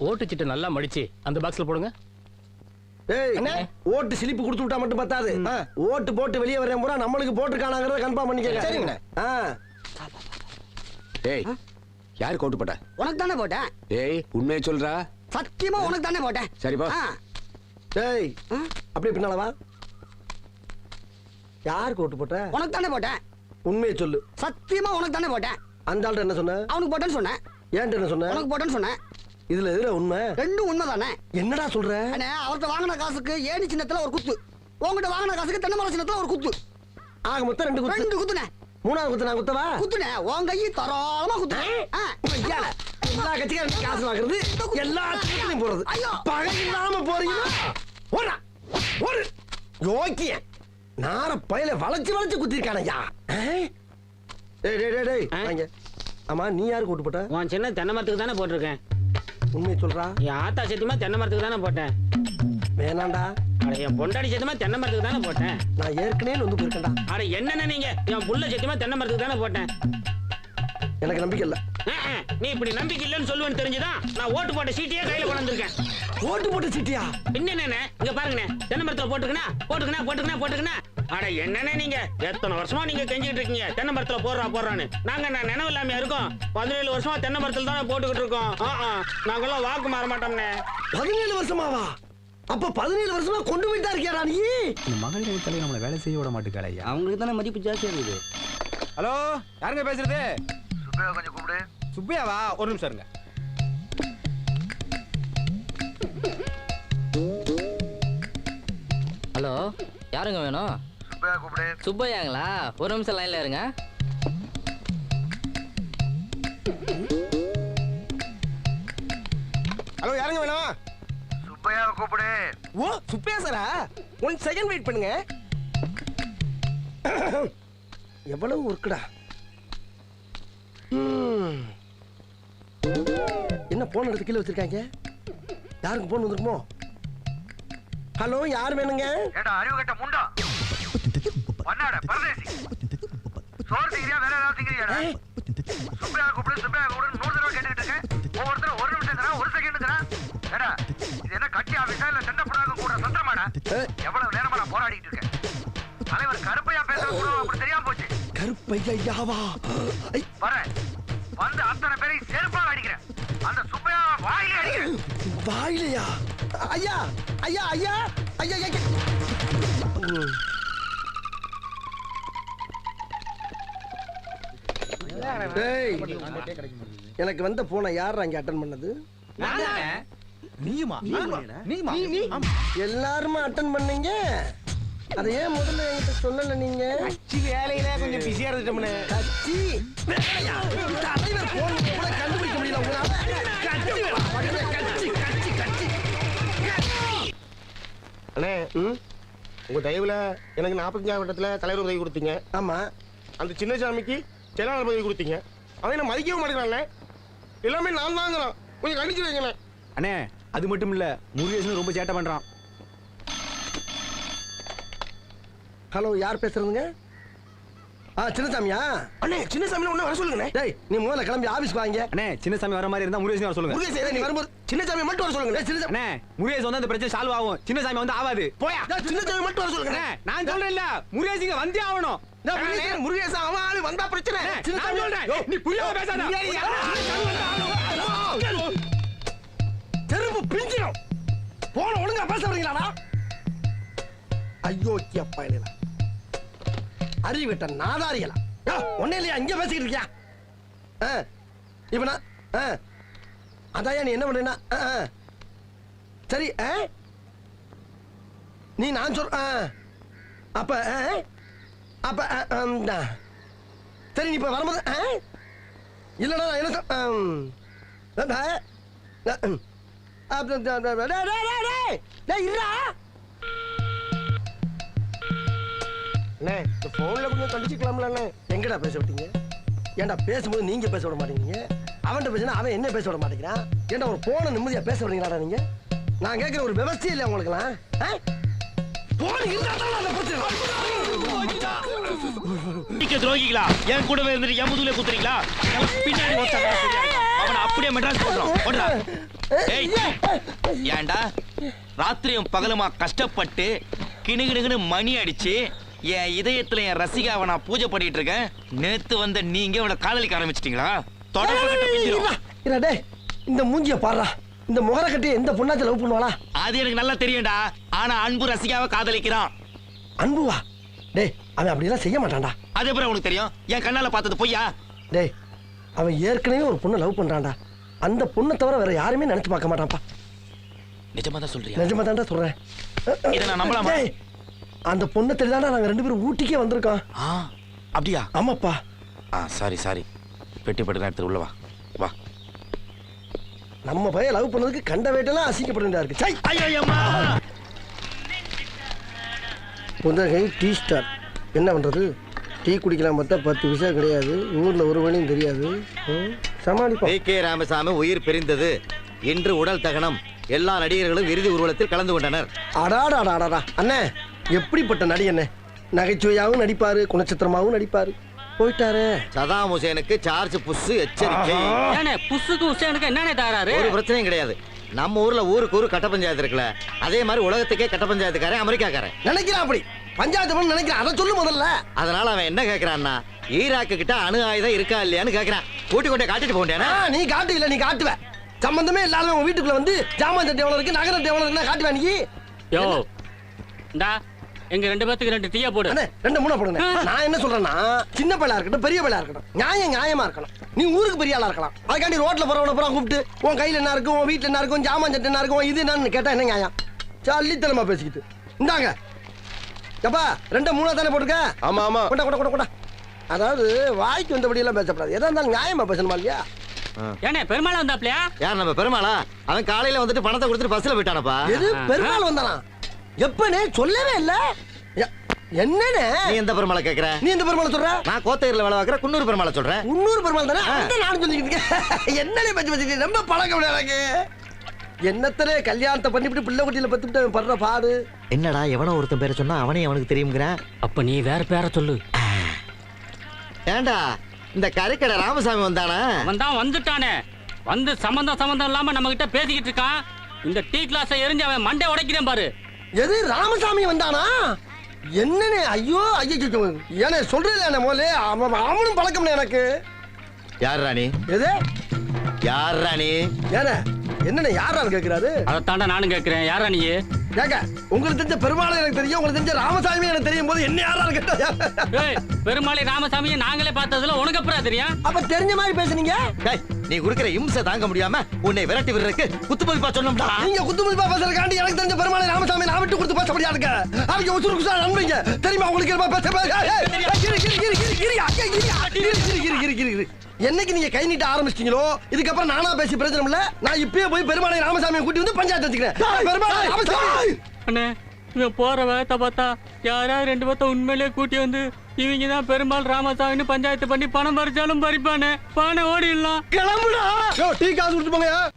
ஓட்டுச்சிட்டு நல்லா மடிச்சு அந்த பாக்ஸ்ல போடுங்க. ஓட்டு சிலிப்பு கொடுத்து விட்டா மட்டும் பத்தாது. ஓட்டு போட்டு வெளியே வரேன் பூரா நம்மளுக்கு போட்டுருக்கானாங்கிறத கன்ஃபார்ம் பண்ணிக்கங்க. சரிங்க. ஏய், யாருக்கு ஓட்டு போட்ட? உனக்கு தானே போட்டேன். ஏய், உண்மையை சொல்றா. சத்தியமா உனக்கு தானே போட்டேன். சரிப்பா. டேய், அப்படியே பின்னால வா. யாருக்கு ஓட்டு போட்ட? உனக்கு தானே போட்டேன். உண்மையை சொல்லு. சத்தியமா உனக்கு தானே போட்டேன். அந்த ஆள்கிட்ட என்ன சொன்ன? அவனுக்கு போட்டேன்னு சொன்னேன். ஏன்ட்ட என்ன சொன்ன? உனக்கு போட்டேன்னு சொன்னேன். இதுல எதுல உண்மை? ரெண்டும் உண்மை தானே. என்னடா சொல்ற? அவர்கிட்ட வாங்கின காசுக்கு ஏணி சின்னத்துல ஒரு குத்து, உங்ககிட்ட வாங்கின காசுக்கு தென்னை மரம் சின்னத்துல ஒரு குத்து. ஆக மொத்தம் 2 குத்து. 2 குத்துனே. மூணாவது குத்து நான் குத்தவா? குத்துனே. உன் கையை தரோளமா குத்துனே. எல்லா கட்சிக்காரும் காசு வாங்குறது, எல்லா கட்சியும் போறது. பகை இல்லாம போறீங்க. ஓடா ஓடு. யோக்கிய நார பையில வளைச்சு வளைச்சு குத்திருக்கானயா. டேய் டேய் டேய் வாங்க. ஆமா, நீ யாருக்கு ஓட்டு போட்ட? உன் சின்ன தென்னை மரத்துக்கு தானே போட்டிருக்கேன். உண்மையை சொல்றா. என் ஆத்தா சத்தியமா தென்னை மரத்துக்கு தானே போட்டேன். வேணாண்டா. அட என் பொண்டாடி சத்தியமா தென்னை மரத்துக்கு தானே போட்டேன். நான் ஏற்கனவே வந்து போயிருக்கேன்டா. அட என்னென்ன நீங்க? என் புள்ள சத்தியமா தென்னை மரத்துக்கு தானே போட்டேன். எனக்கு நம்பிக்கை இல்ல. நீ இப்படி நம்பிக்கை இல்லைன்னு சொல்லுவேன்னு தெரிஞ்சுதான் நான் ஓட்டு போட்ட சீட்டையே கையில கொண்டு வந்திருக்கேன். ஓட்டு போட்ட சீட்டியா? என்னென்ன இங்க பாருங்கண்ணே, தென்னை மரத்துல போட்டுக்கணா. அட என்னென்ன நீங்க எத்தனை வருஷமா நீங்க கெஞ்சிட்டு இருக்கீங்க தென்னை மரத்துல போடுறான்னு. நான் நினைவு இல்லாம இருக்கோம். 17 வருஷமா தென்னை மரத்துல தானே போட்டுக்கிட்டு இருக்கோம். நாங்கெல்லாம் வாக்கு மாற மாட்டோம்னே. 17 வருஷமாவா? அப்ப 17 வருஷமா கொண்டு போயிட்டா இருக்கியாடா நீ? மகளிர் தலை நம்மளை வேலை செய்ய விட மாட்டேங்கிறாய். அவங்களுக்கு தானே மதிப்பு ஜாஸ்தியா இருக்குது. ஹலோ, யாருங்க பேசுறது? சுப்பையா, கொஞ்சம் கூப்பிடு. சுப்பையாவா? ஒரு நிமிஷம் இருங்க. ஹலோ, யாருங்க வேணும்? சுப்பையா கூப்பிடு. சுப்பையாங்களா? ஒரு நிமிஷம் லைன்ல இருங்க. ஹலோ, யாருங்க வேணும்? சுப்பையாவை கூப்பிடு. ஓ, சுப்பையா சாரா? 1 செகண்ட் வெயிட் பண்ணுங்க. எவ்வளவு ஒர்க்குடா. என்ன போன் எடுத்து கீழே வச்சிருக்காங்க? யாருக்கு போன் வந்திருக்குமோ? ஹலோ, யார் வேணுங்க? ஏடா அறிவு கட்ட முண்டா, பண்ணாட பரதேசி, சோறு திங்கிறியா வேற ஏதாவது திங்கிறியாடா? சுப்பையா கூப்பிடு 100 தடவை கேட்டுக்கிட்டு இருக்கேன். ஒவ்வொருத்தரும் 1 நிமிஷம் தரா, 1 செகண்ட் தரா. ஏடா இது என்ன கட்சி ஆபீஸா இல்ல சண்டை புறாக கூட சந்திரமாடா? எவ்வளவு நேரமா நான் போராடிட்டு இருக்கேன். தலைவர் கருப்பையா பேசுற கூட அப்படி தெரியாம போச்சு. கருப்பையாவா? வரேன் வந்து அத்தனை பேரையும் செருப்பால் அடிக்கிறேன். அந்த சுப்பையா வாயிலே அடிக்கிறேன். வாயிலையா? ஐயா ஐயா ஐயா ஐயா ஐயா. எனக்கு வந்த போனை யார் அங்க அட்டன் பண்ணது? எல்லாருமே அட்டன் பண்ணீங்க. அதை ஏன் முதல்ல என்கிட்ட சொல்லல நீங்க? கட்சி வேலையில கொஞ்சம் பிஸியா இருந்துட்டோம்னே. கட்சி தலைவர் போன் கூட கண்டுபிடிக்க முடியல உங்களால. அண்ணே, உங்க தயவுல எனக்கு 45ஆம் வட்டத்துல தலைவர் பதவி கொடுத்தீங்க. ஆமா, அந்த சின்னசாமிக்கு செயலாளர் பதவி கொடுத்தீங்க. அவன் என்ன மதிக்கவே மாட்டேங்கிறான். எல்லாமே நான் தாங்கிறான். கொஞ்சம் கண்டிச்சு வைங்களேன். அண்ணே, அது மட்டும் இல்ல, முருகேசன் ரொம்ப சேட்டை பண்றான். ஹலோ, யார் பேசுறதுங்க? சின்னசாமியா? அண்ணே, சின்னசாமி ஒண்ணு வர சொல்லுங்க. டேய், நீ முதல்ல கிளம்பி ஆபீஸ்க்கு வாங்க. அண்ணே, சின்னசாமி வர மாதிரி இருந்தா முருகேசன் வர சொல்லுங்க. முருகேசன் நீ வரும்போது சின்னசாமி மட்டும் வர சொல்லுங்க. அண்ணே, முருகேசன் வந்து அந்த பிரச்சனை சால்வ் ஆகும். சின்னசாமி வந்து ஆகாது. போயா, சின்னசாமி மட்டும் வர சொல்லுங்க. நான் சொல்றேன் இல்ல, முருகேசிங்க வந்தே ஆகணும். முருகேசன் அவன் ஆளு வந்தா பிரச்சனை. நான் சொல்றேன், நீ புரியாம பேசாத. தெருப்பு பிஞ்சிடும். போன ஒழுங்கா பேச வரீங்களாடா? ஐயோ அப்பா, இல்லையா அறிவிட்ட நாதாரிகளா? ஒன்னே இல்லையா இங்க பேசிக்கிட்டு இருக்கியா? இப்ப நான் அதான் நீ என்ன பண்றேன்னா சரி, நீ நான் சொல்ற அப்ப அப்ப சரி, நீ இப்ப வரும்போது இல்லடா என்ன அண்ணே, இந்த போன்ல கொஞ்சம் கண்டிச்சுக்கலாம்ல அண்ணே. எங்கடா பேச விட்டீங்க? ஏன்டா பேசும்போது நீங்க பேச விட மாட்டேங்கிறீங்க? அவன்கிட்ட பேசினா அவன் என்ன பேச விட மாட்டேங்கிறான். ஏன்டா ஒரு போன நிம்மதியா பேச விடுறீங்களாடா நீங்க? நான் கேட்கிற ஒரு விவசாயம் இல்லை உங்களுக்குலாம். துரோகிகளா என் கூடவே இருந்துட்டு என் முதுகுல குத்துறீங்களா? பின்னாடி அவனை அப்படியே மெட்ராஸ் போடுறோம். ஓடுடா. ஏய், ஏன்டா ராத்திரியும் பகலுமா கஷ்டப்பட்டு கிணுகிணுகினு மணி அடிச்சு என் இதயத்துல என் ரசிகாவை நான் பூஜை பண்ணிட்டு இருக்கேன். நேத்து வந்த நீங்க அவளை காதலிக்க ஆரம்பிச்சிட்டீங்களா? தொடர்பு கட்ட பிஞ்சிரும். டேய் இந்த மூஞ்சிய பாருடா. இந்த முகர கட்டி எந்த பொண்ணாச்சும் லவ் பண்ணுவாளா? அது எனக்கு நல்லா தெரியும்டா. ஆனா அன்பு ரசிகாவை காதலிக்கிறான். அன்புவா? டேய் அவன் அப்படியெல்லாம் செய்ய மாட்டான்டா. அது எப்படி உனக்கு தெரியும்? என் கண்ணால பார்த்தது பொய்யா? டேய் அவன் ஏற்கனவே ஒரு பொண்ணை லவ் பண்றான்டா. அந்த பொண்ணை தவிர வேற யாருமே நினைச்சு பார்க்க மாட்டான்ப்பா. நிஜமா தான் சொல்றியா? நிஜமா தான்டா சொல்றேன். இதை நான் நம்பலாமா? டேய் அந்த பொண்ணை தெரியாதா நாங்க 2 பேரும் ஊட்டிக்கே வந்திருக்கோம். அப்படியா? ஆமாப்பா. சாரி பெட்டி பட்டு நேரத்தில் உள்ள வா வா. நம்ம பையன் லவ் பண்ணதுக்கு கண்ட வேட்டெல்லாம் அசிங்கப்பட வேண்டியதா இருக்கு. சை ஐயோயம்மா. புதகை டீ ஸ்டார். என்ன பண்றது? டீ குடிக்கலாம் பார்த்தா 10 பைசா கிடையாது. ஊர்ல ஒரு மணியும் தெரியாது. சமாளிப்போம். கே ராமசாமி உயிர் பிரிந்தது. இன்று உடல் தகனம். எல்லா நடிகர்களும் இறுதி ஊர்வலத்தில் கலந்து கொண்டனர். அடாடாடாடா அண்ணே, எப்படிப்பட்ட நடிகண்ணே. நகைச்சுவையாகவும் நடிப்பாரு, குணச்சித்திரமாகவும் நடிப்பாரு. போயிட்டாரு. சதாம் ஹுசேனுக்கு சார்ஜ் புஷ் எச்சரிக்கை. புஷுக்கு உஷேனுக்கு என்னன்னு தகராறு? ஒரு பிரச்சனையும் கிடையாது. நம்ம ஊர்ல ஊருக்கு ஊரு கட்ட பஞ்சாயத்து இருக்குல்ல, அதே மாதிரி உலகத்துக்கே கட்ட பஞ்சாயத்துக்காரன் அமெரிக்காக்காரன் நினைக்கிறான். அப்படி பஞ்சாயத்து பண்ண நினைக்கிறான். அதை சொல்லு முதல்ல. அதனால அவன் என்ன கேட்கறான்னா, ஈராக்கு கிட்ட அணு ஆயுதம் இருக்கா இல்லையான்னு கேட்கறான். கூட்டி கொண்டே காட்டிட்டு போண்டியானா? நீ காட்டு இல்ல, நீ காட்டுவ. சம்பந்தமே இல்லாத உன் வீட்டுக்குள்ள வந்து ஜாமான் சட்டை எவ்வளவு இருக்கு, நகரம் எவ்வளவு இருக்குன்னா காட்டுவா நீ. யோ இந்தா எங்க 2 பேத்துக்கு 2 டீயா போடு. அண்ணே 2 3 போடுங்க. நான் என்ன சொல்றேன்னா, சின்ன பையலா இருக்கட்டும் பெரிய பையலா இருக்கட்டும், நியாயமா இருக்கணும். நீ ஊருக்கு பெரிய ஆளா இருக்கலாம். அதுக்காண்டி ரோட்ல போறவன பூரா கூப்பிட்டு உன் கையில என்ன இருக்கு, உன் வீட்டுல என்ன இருக்கு, ஜாமான் சட்டை என்ன இருக்கு, இது என்னன்னு கேட்டா என்ன நியாயம்? சல்லித்தனமா பேசிக்கிட்டு இந்தாங்க. எப்பா 2 3 தானே போட்டுக்க. ஆமா ஆமா. கொண்டா கொண்டா கொண்டா கொண்டா. அதாவது வாய்க்கு வந்தபடி எல்லாம் பேசப்படாது. எதா இருந்தாலும் நியாயமா பேசணுமா இல்லையா? ஏனே பெருமாள் வந்தாப்லையா? யார் நம்ம பெருமாளா? அவன் காலையில வந்துட்டு பணத்தை கொடுத்துட்டு பஸ்ல போயிட்டானப்பா. எது பெருமாள் வந்தானா? எப்பனே சொல்லவே இல்ல. என்னனே நீ எந்த பெருமாளை கேக்குற? நீ எந்த பெருமாளை சொல்ற? நான் கோத்தகிரில வேலை பார்க்கற குன்னூர் பெருமாளை சொல்றேன். குன்னூர் பெருமாள் தானே? அந்த நானும் சொல்லிக்கிட்டு இருக்கேன். என்னனே பத்தி பத்தி ரொம்ப பழக்கம் எனக்கு. என்னத்தனே கல்யாணத்தை பண்ணிவிட்டு பிள்ளை குட்டியில பத்துட்டு படுற பாடு. என்னடா எவனோ ஒருத்தன் பேரை சொன்னா அவனே அவனுக்கு தெரியுங்கிற. அப்ப நீ வேற பேரை சொல்லு. ஏண்டா இந்த கரைக்கடை ராமசாமி வந்தானா? அவன் தான் வந்துட்டானே. வந்து சம்பந்தம் இல்லாம நம்ம கிட்ட பேசிக்கிட்டு இருக்கான். இந்த டீ கிளாஸை எரிஞ்சு அவன் மண்டை உடைக்கிறேன் பாரு. எது ராமசாமி வந்தானா? என்னனே? ஐயோ ஐயோ ஏனே சொல்றேன் முதல்ல. அவனும் பழக்கம் எனக்கு. யார் ராணி? எது யார் ராணி? ஏனே என்னனே யாரான்னு கேக்குறாரு? அதை தாண்டா நானும் கேட்கிறேன். யாரா நீ? கேக்க உங்களுக்கு தெரிஞ்ச பெருமாளை எனக்கு தெரியும், உங்களுக்கு தெரிஞ்ச ராமசாமி எனக்கு தெரியும் போது என்ன யாரான்னு கேட்டா? பெருமாளை ராமசாமியை நாங்களே பார்த்ததுல உனக்கு அப்புறம் தெரியும். அப்ப தெரிஞ்ச மாதிரி பேசுனீங்க. நீ குடுக்கிற இம்சை தாங்க முடியாம உன்னை விரட்டி விடுறதுக்கு குத்துமதிப்பா சொன்னோம்டா. நீங்க குத்துமதிப்பா பேசுறதுக்காண்டி எனக்கு தெரிஞ்ச பெருமாளை ராமசாமி நான் விட்டு கொடுத்து பேச முடியாதுங்க. அவங்க உசுறு குசா நம்புங்க. தெரியுமா உங்களுக்கு? என்னைக்கு நீங்க கை நீட்ட ஆரம்பிச்சிட்டீங்களோ இதுக்கப்புறம் நானா பேசி பிரச்சனை இல்ல. நான் இப்பயே போய் பெருமாளை ராமசாமியை கூட்டி வந்து பஞ்சாயத்து வச்சுக்கிறேன். பெருமாளை ராமசாமி அண்ணே இவன் போற வேகத்தை பார்த்தா யாராவது 2 பேர்த்த உண்மையிலேயே கூட்டி வந்து இவங்க தான் பெருமாள் ராமசாமின்னு பஞ்சாயத்து பண்ணி பணம் பறிச்சாலும் பறிப்பானே. பானை ஓடிடலாம். கிளம்புடா. டீ காசு கொடுத்து போங்க.